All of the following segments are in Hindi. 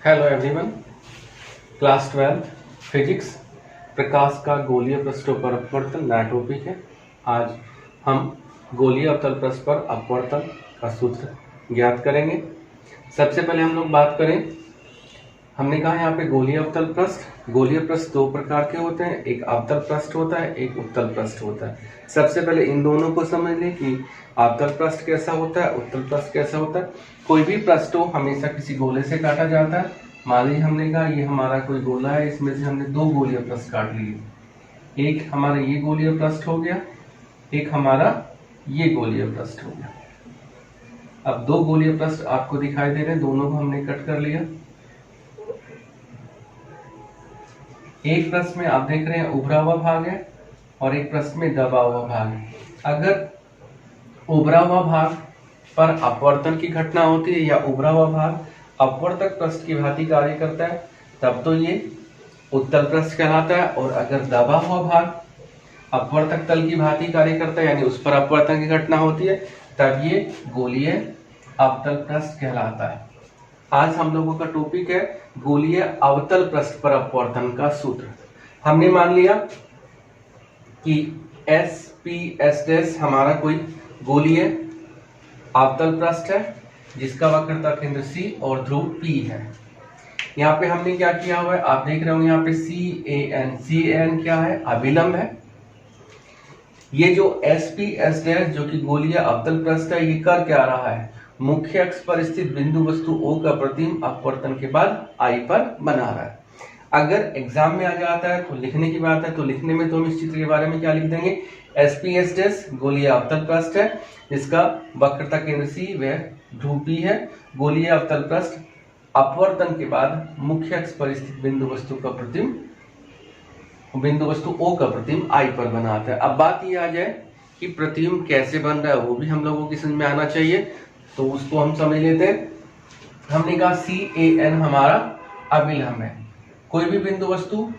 हेलो एवरीवन, क्लास 12 फिजिक्स प्रकाश का गोलीय पृष्ठों पर अपवर्तन नया टॉपिक है। आज हम गोलीय अवतल पृष्ठ पर अपवर्तन का सूत्र ज्ञात करेंगे। सबसे पहले हम लोग बात करें, हमने कहा यहाँ पे गोलीय अवतल पृष्ठ। गोलीय पृष्ठ दो प्रकार के होते हैं, एक अवतल पृष्ठ होता है, एक उत्तल पृष्ठ होता है। सबसे पहले इन दोनों को समझ लें कि अवतल पृष्ठ कैसा होता है, उत्तल पृष्ठ कैसा होता है। कोई भी पृष्ठ हो हमेशा किसी गोले से काटा जाता है। मान लीजिए हमने कहा ये हमारा कोई गोला है, इसमें से हमने दो गोलीय पृष्ठ काट लिए। एक हमारा ये गोलीय पृष्ठ हो गया, एक हमारा ये गोलीय पृष्ठ हो गया। अब दो गोलीय पृष्ठ आपको दिखाई दे रहे हैं, दोनों को हमने कट कर लिया। एक पृष्ठ में आप देख रहे हैं उभरा हुआ भाग है और एक पृष्ठ में दबा हुआ भाग है। अगर उभरा हुआ भाग पर अपवर्तन की घटना होती है या उभरा हुआ भाग अपवर्तक पृष्ठ की भांति कार्य करता है तब तो ये उत्तल पृष्ठ कहलाता है, और अगर दबा हुआ भाग अपवर्तक तल की भांति कार्य करता है यानी उस पर अपवर्तन की घटना होती है तब ये गोलीय अवतल पृष्ठ कहलाता है। आज हम लोगों का टॉपिक है गोलीय अवतल पृष्ठ पर अपवर्तन का सूत्र। हमने मान लिया कि S हमारा कोई गोलीय अवतल पृष्ठ है जिसका वक्रता केंद्र C और ध्रुव P है। यहाँ पे हमने क्या किया हुआ है, आप देख रहे हो यहाँ पे CAN क्या है, अभिलंब है। ये जो S जो कि गोलीय अवतल पृष्ठ है, ये कर क्या रहा है, मुख्य अक्ष पर स्थित बिंदु वस्तु O का प्रतिबिंब अपवर्तन के बाद I पर बना रहा है। अगर एग्जाम में आ जाता है तो लिखने की बात है, तो लिखने में तो हम इस चित्र के बारे में क्या लिख देंगे, S गोलीय अवतल पृष्ठ है जिसका वक्रता केंद्र C व ध्रुव P है। गोलीय अवतल पृष्ठ अपवर्तन के बाद मुख्य अक्ष पर स्थित बिंदु वस्तु O का प्रतिबिंब I पर बनाता है। अब बात ये आ जाए कि प्रतिबिंब कैसे बन रहा है, वो भी हम लोगों की समझ में आना चाहिए, तो उसको हम समझ लेते हैं। हमने कहा CAN हमारा अभिलंब है। कोई भी बिंदु वस्तु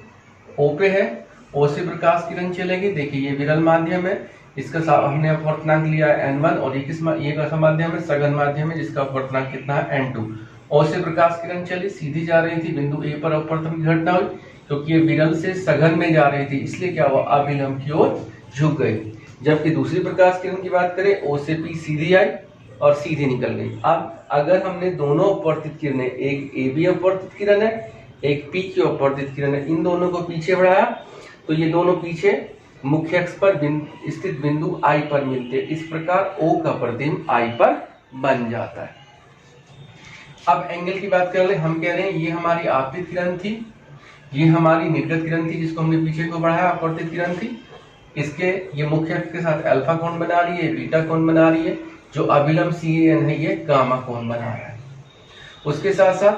O पे है, O से प्रकाश किरण चलेगी। देखिए ये विरल माध्यम है, इसका हमने अपवर्तनांक लिया है N1, और ये कैसा माध्यम है, सघन माध्यम है जिसका अपवर्तनांक कितना है N2। O से प्रकाश किरण चली, सीधी जा रही थी, बिंदु A पर अपवर्तन की घटना हुई क्योंकि ये विरल से सघन में जा रही थी, इसलिए क्या हुआ, अभिलंब की ओर झुक गई। जबकि दूसरी प्रकाश किरण की बात करें, O से P सीधी आई और सीधी निकल गई। अब अगर हमने दोनों अपवर्तित किरणें, एक AB अपवर्तित किरण है, एक PQ अपवर्तित किरण है, इन दोनों को पीछे बढ़ाया तो ये दोनों पीछे मुख्य अक्ष पर स्थित बिंदु I पर मिलते हैं। इस प्रकार O का प्रतिबिंब I पर बन जाता है। अब एंगल की बात कर ले, हम कह रहे हैं ये हमारी आपतित किरण थी, ये हमारी निर्गत किरण थी जिसको हमने पीछे को बढ़ाया, अपवर्तित किरण थी। इसके ये मुख्य अक्ष के साथ अल्फा कोण बना रही है, बीटा कोण बना रही है। जो अभिलंब CAN है ये गामा कोण बना रहा है। उसके साथ साथ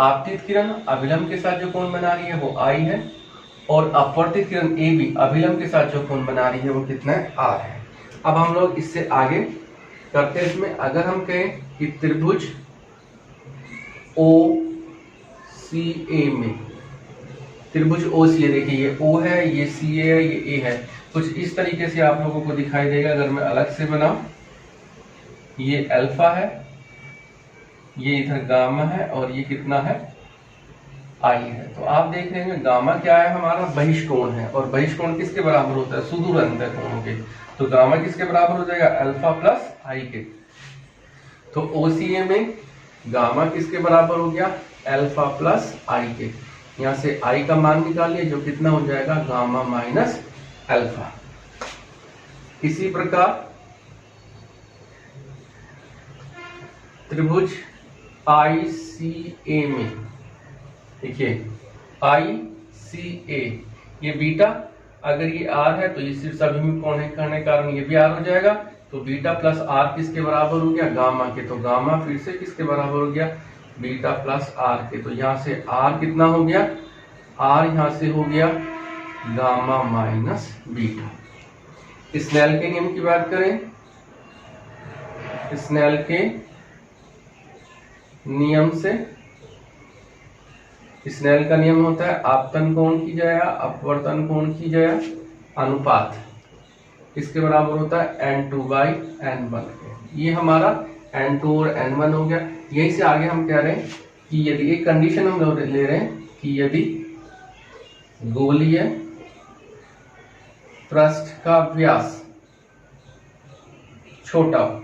आपतित किरण अभिलंब के साथ जो कोण बना रही है वो I है, और अपवर्तित किरण AB अभिलंब के साथ जो कोण बना रही है वो कितना है, R है। अब हम लोग इससे आगे करते हैं। इसमें अगर हम कहें कि त्रिभुज OCA में, त्रिभुज OCA, देखिए ये O है, ये CA है, ये A है, कुछ इस तरीके से आप लोगों को दिखाई देगा। अगर मैं अलग से बनाऊं, ये अल्फा है, ये इधर गामा है, और ये कितना है, I है। तो आप देख रहे हैं गामा क्या है, हमारा बहिष्कोण है, और बहिष्कोण किसके बराबर होता है, सुदूर अंतः कोण के। तो गामा किसके बराबर हो जाएगा, अल्फा प्लस I के। तो OCA में गामा किसके बराबर हो गया, अल्फा प्लस I के। यहाँ से I का मान निकालिए जो कितना हो जाएगा, गामा माइनस अल्फा। इसी प्रकार त्रिभुज ICA में, देखिए ICA, ये बीटा, अगर ये R है तो ये शीर्ष अभिमुख कोण करने के कारण ये भी R हो जाएगा। तो बीटा प्लस R किसके बराबर हो गया, गामा के। तो गामा फिर से किसके बराबर हो गया, बीटा प्लस R के। तो यहाँ से R कितना हो गया, R यहाँ से हो गया गामा माइनस बीटा। स्नेल के नियम की बात करें, स्नेल के नियम से, स्नेल का नियम होता है आपतन कोण की जया अपवर्तन कोण की जया अनुपात, किसके बराबर होता है, N2/N1। ये हमारा N2 और N1 हो गया। यहीं से आगे हम कह रहे हैं कि यदि एक कंडीशन हम लोग ले रहे हैं कि यदि गोलीय पृष्ठ का व्यास छोटा हो,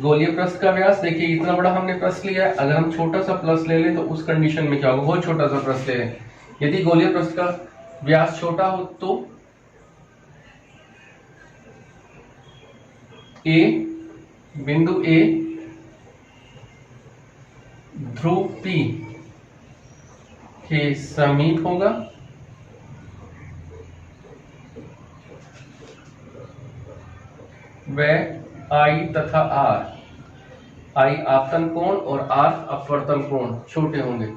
गोलीय पृष्ठ का व्यास, देखिए इतना बड़ा हमने पृष्ठ लिया है, अगर हम छोटा सा प्लस ले लें तो उस कंडीशन में क्या होगा, बहुत छोटा सा पृष्ठ ले लें। यदि गोलीय पृष्ठ का व्यास छोटा हो तो बिंदु ए ध्रुव P के समीप होगा वह I तथा R, I आपतन कोण और R अपवर्तन कोण छोटे होंगे।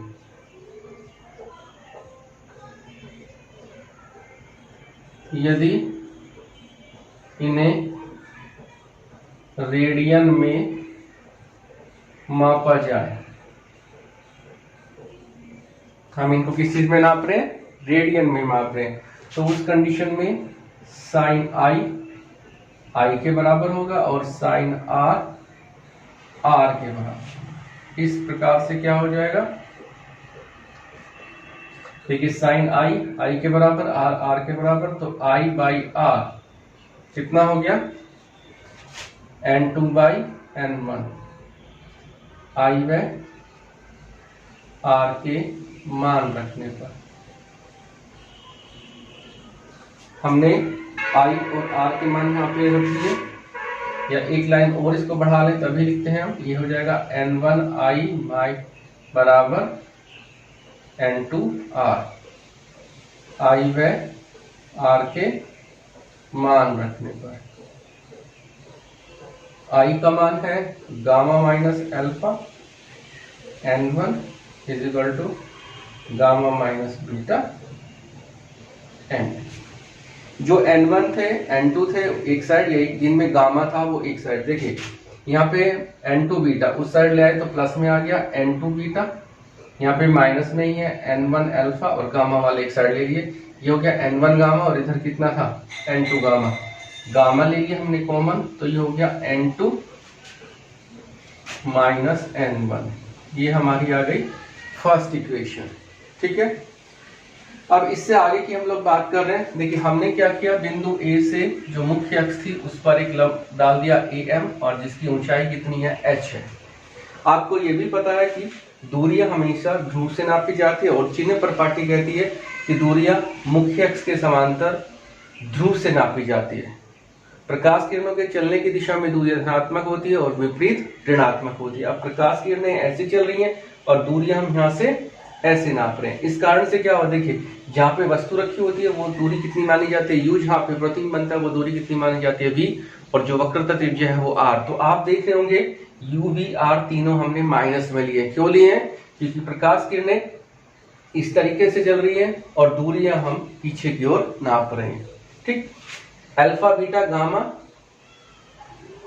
यदि इन्हें रेडियन में मापा जाए, हम इनको किस चीज में नाप रहे हैं, रेडियन में माप रहे हैं, तो उस कंडीशन में साइन I के बराबर होगा और साइन R के बराबर। इस प्रकार से क्या हो जाएगा, देखिए साइन I के बराबर, R के बराबर, तो I बाई R कितना हो गया, N2 बाई N1, I व R के मान रखने पर हमने I और R के मान यहाँ पे रख दिए, या एक लाइन और इसको बढ़ा लें तभी लिखते हैं हम, ये हो जाएगा N1 I बराबर N2 R, I व R के मान रखने पर I का मान है gamma minus alpha, N1 is equal to gamma minus beta N। जो N1 थे N2 थे एक साइड, यही जिनमें गामा था वो एक साइड, देखिए यहाँ पे N2 बीटा उस साइड ले आए तो प्लस में आ गया N2 बीटा, यहाँ पे माइनस में ही है N1 अल्फा और गामा वाले एक साइड ले लिए, ये हो गया N1 गामा और इधर कितना था N2 गामा, गामा ले लिया हमने कॉमन तो ये हो गया N2 माइनस N1, ये हमारी आ गई फर्स्ट इक्वेशन। ठीक है, अब इससे आगे की हम लोग बात कर रहे हैं। देखिए हमने क्या किया, बिंदु A से जो मुख्य अक्ष थी उस पर एक लंब डाल दिया AM और जिसकी ऊंचाई कितनी है h है। आपको ये भी पता है कि दूरियां हमेशा ध्रुव से नापी जाती है और चिन्ह प्रपाटी कहती है कि दूरियां मुख्य अक्ष के समांतर ध्रुव से नापी जाती है। प्रकाश किरणों के चलने की दिशा में दूरियां धनात्मक होती है और विपरीत ऋणात्मक होती है। अब प्रकाश किरणें ऐसे चल रही हैं और दूरियां हम यहाँ से ऐसे नाप रहे हैं। इस कारण से क्या हुआ, देखिए जहाँ पे वस्तु रखी होती है वो दूरी कितनी मानी जाती है u, जहाँ पे प्रतिबिंब बनता है वो दूरी कितनी मानी जाती है v, और जो वक्रता त्रिज्या है वो r। तो आप देख रहे होंगे u v r तीनों हमने माइनस में लिए। क्यों लिए हैं, क्योंकि प्रकाश किरणें इस तरीके से चल रही है और दूरियां हम पीछे की ओर नाप रहे हैं। ठीक, अल्फा बीटा गामा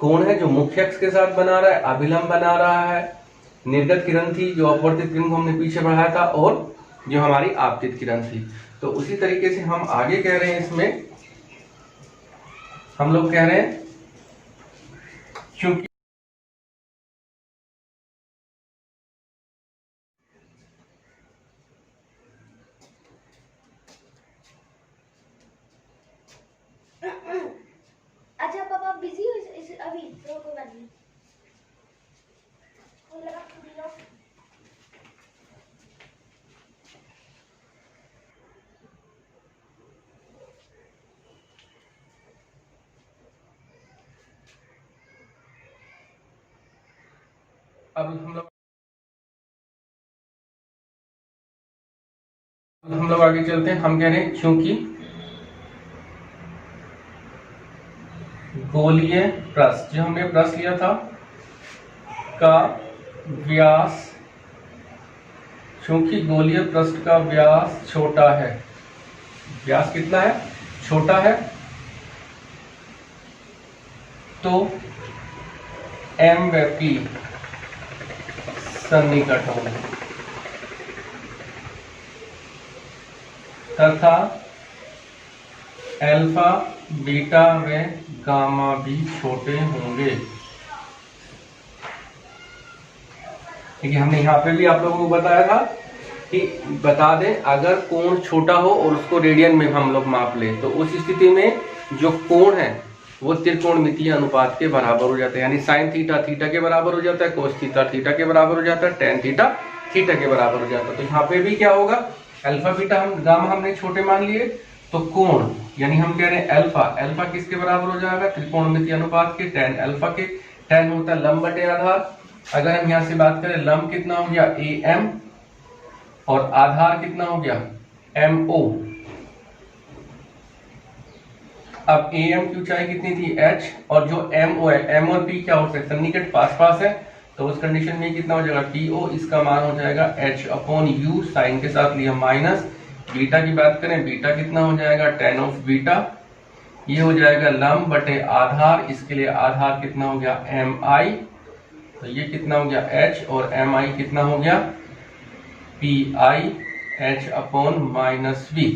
कोण है जो मुख्य अक्ष के साथ बना रहा है, अभिलंब बना रहा है, निर्गत किरण थी जो अपवर्तित किरण को हमने पीछे बढ़ाया था, और जो हमारी आपतित किरण थी। तो उसी तरीके से हम आगे कह रहे हैं, इसमें हम लोग कह रहे हैं क्योंकि अच्छा पापा बिजी हो अभी तो कोई बात नहीं। अब हम लोग आगे चलते हैं। हम कह रहे हैं क्योंकि गोलीय पृष्ठ, जो हमने पृष्ठ लिया था, का व्यास, क्योंकि गोलीय पृष्ठ का व्यास छोटा है, व्यास कितना है, छोटा है, तो M व P सन्निकट होंगे तथा अल्फा बीटा व गामा भी छोटे होंगे। देखिए हमने यहाँ पे भी आप लोगों को बताया था कि बता दें अगर कोण छोटा हो और उसको रेडियन में हम लोग माप ले तो उस स्थिति में जो कोण है वो त्रिकोणमितीय अनुपात के बराबर हो जाता है, यानी साइन थीटा थीटा के बराबर हो जाता है, कोस थीटा थीटा के बराबर हो जाता है, टेन थीटा थीटा के बराबर हो जाता है। तो यहाँ पे भी क्या होगा, अल्फा बीटा गामा हमने छोटे मान लिए तो कोण यानी हम कह रहे हैं अल्फा, अल्फा किसके बराबर हो जाएगा, त्रिकोणमितीय अनुपात के tan अल्फा के। tan होता है लंब बटे आधार। अगर हम यहाँ से बात करें लंब कितना हो गया am और आधार कितना हो गया mo। अब am की ऊंचाई कितनी थी h और जो mo है m और p क्या हो सकता है सन्निकट पास पास है, तो उस कंडीशन में कितना हो जाएगा po, इसका मान हो जाएगा h अपॉन u, साइन के साथ लिया माइनस। बीटा की बात करें बीटा कितना हो जाएगा tan ऑफ बीटा, ये हो जाएगा लंब बटे आधार, इसके लिए आधार कितना हो गया mi, तो ये कितना हो गया h और mi कितना हो गया pi h upon minus v।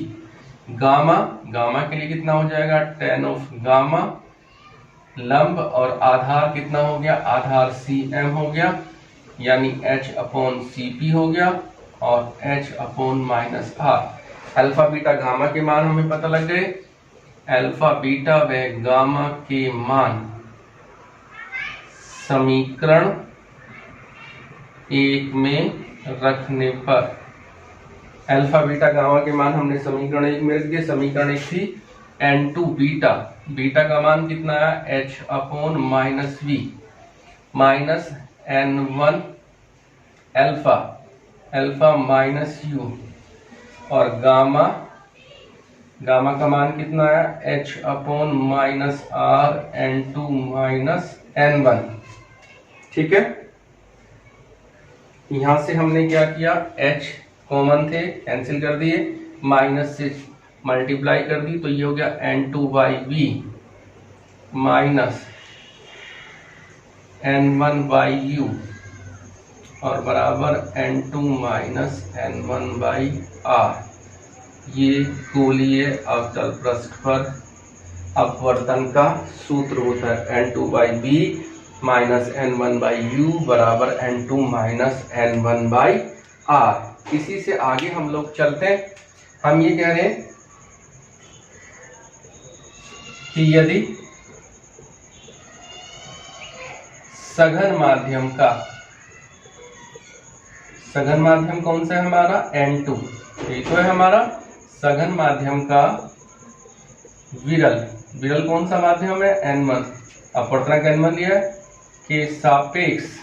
Gamma, gamma के लिए कितना हो जाएगा tan ऑफ गामा, लंब और आधार कितना हो गया आधार cm हो गया, यानी h अपॉन cp हो गया और h upon minus r। Alpha beta gamma के मान हमें पता लग गए। अल्फा बीटा व गामा के मान समीकरण 1 में रखने पर, अल्फा बीटा गामा के मान हमने समीकरण 1 में रख दिए। समीकरण 1 थी n2 बीटा, बीटा का मान कितना है h upon minus v minus n1 alpha, alpha minus u और गामा, गामा का मान कितना है h upon minus r n2 minus n1। ठीक है, यहां से हमने क्या किया h कॉमन थे कैंसिल कर दिए, माइनस से मल्टीप्लाई कर दी, तो ये हो गया n2 by v minus n1 by u और बराबर n2 minus n1 by r। ये गोलीय अवतल पृष्ठ पर अपवर्तन का सूत्र होता है n2 by v minus n1 by u बराबर n2 minus n1 by r। इसी से आगे हम लोग चलते हैं। हम ये कह रहे हैं कि यदि सघन माध्यम का, सघन माध्यम कौन सा है हमारा n2, ये तो है हमारा सघन माध्यम का विरल, विरल कौन सा माध्यम है n1, अपवर्तनांक n1 लिया है, के सापेक्ष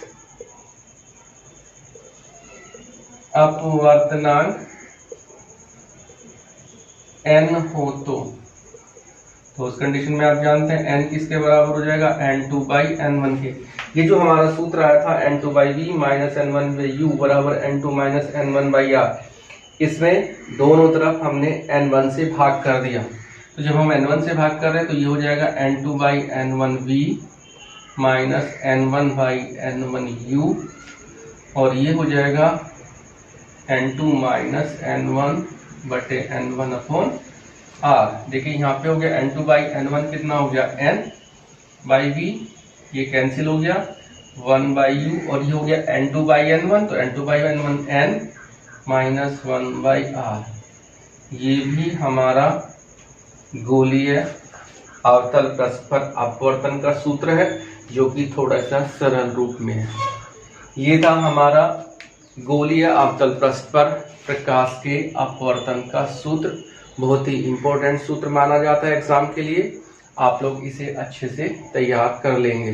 अपवर्तनांक n हो तो उस कंडीशन में आप जानते हैं n किसके बराबर हो जाएगा n2 बाई n1 के। ये जो हमारा सूत्र आया था n2 by v minus n1 by u बराबर n2 minus n1 by r, इसमें दोनों तरफ हमने n1 से भाग कर दिया। तो जब हम n1 से भाग कर रहे हैं तो ये हो जाएगा n2 by n1v minus n1 by n1 u और ये हो जाएगा n2 माइनस n1 बटे n1 अपॉन r। देखिए यहाँ पे हो गया n2 बाई n1 कितना हो गया n बाई v, ये कैंसिल हो गया 1 बाई u और ये हो गया n2 बाई n1, तो n2 by n1 n minus 1 by r। ये भी हमारा गोलीय अवतल पृष्ठ पर अपवर्तन का सूत्र है जो कि थोड़ा सा सरल रूप में है। ये था हमारा गोलीय अवतल पृष्ठ पर प्रकाश के अपवर्तन का सूत्र, बहुत ही इंपॉर्टेंट सूत्र माना जाता है एग्जाम के लिए। आप लोग इसे अच्छे से तैयार कर लेंगे।